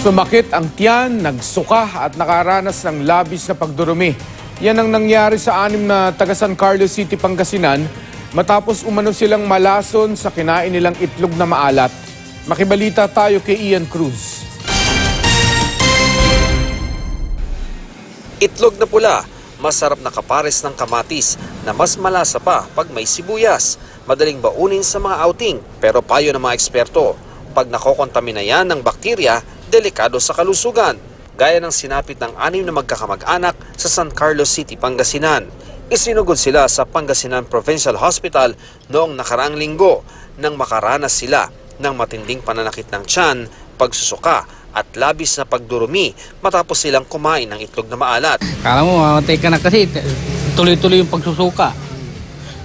Sumakit ang tiyan, nagsuka at nakaranas ng labis na pagdurumi. Yan ang nangyari sa 6 na taga San Carlos City, Pangasinan matapos umano silang malason sa kinain nilang itlog na maalat. Makibalita tayo kay Ian Cruz. Itlog na pula, masarap na kapares ng kamatis na mas malasa pa pag may sibuyas. Madaling baunin sa mga outing pero payo ng mga eksperto, pag nakokontamina yan ng bakterya, delikado sa kalusugan. Gaya ng sinapit ng 6 na magkakamag-anak sa San Carlos City, Pangasinan. Isinugod sila sa Pangasinan Provincial Hospital noong nakaraang linggo nang makaranas sila ng matinding pananakit ng tiyan, pagsusuka at labis na pagdurumi matapos silang kumain ng itlog na maalat. Kala mo, mamatay ka na kasi tuloy-tuloy yung pagsusuka.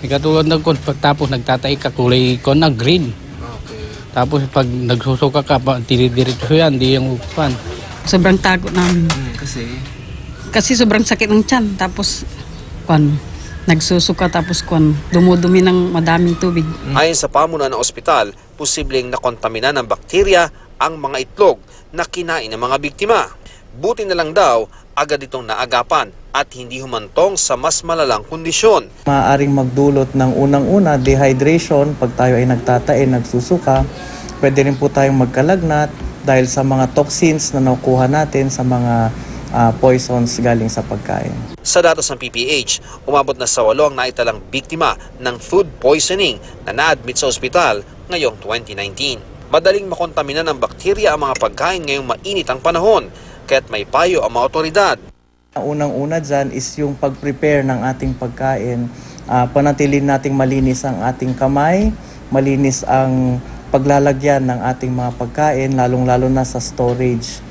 Ikatulad ng kon, pagtapos nagtatay ka, kulay ko na green. Tapos pag nagsusuka ka, tinidiretso yan, di yung upan. Sobrang tago namin. Kasi sobrang sakit ng tiyan. Tapos, nagsusuka tapos dumudumi ng madaming tubig. Ayon sa pamunuan ng ospital, posibleng nakontamina ng bakterya ang mga itlog na kinain ng mga biktima. Buti na lang daw, agad itong naagapan at hindi humantong sa mas malalang kondisyon. Maaaring magdulot ng unang-una dehydration pag tayo ay nagtatae, nagsusuka. Pwede rin po tayong magkalagnat dahil sa mga toxins na nakukuha natin sa mga poisons galing sa pagkain. Sa datos ng PPH, umabot na sa 8 ang naitalang biktima ng food poisoning na na-admit sa ospital ngayong 2019. Madaling makontamina ng bakterya ang mga pagkain ngayong mainit ang panahon, kaya't may payo ang mga otoridad. Ang unang-una dyan is yung pag-prepare ng ating pagkain. Panatilin nating malinis ang ating kamay, malinis ang paglalagyan ng ating mga pagkain, lalong-lalo na sa storage.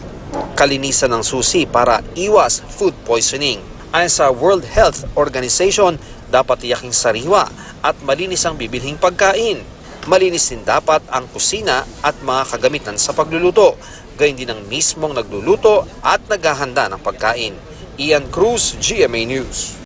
Kalinisan ng susi para iwas food poisoning. Ayon sa World Health Organization, dapat tiyaking sariwa at malinis ang bibilhing pagkain. Malinis din dapat ang kusina at mga kagamitan sa pagluluto, gayon din ang mismong nagluluto at naghahanda ng pagkain. Ian Cruz, GMA News.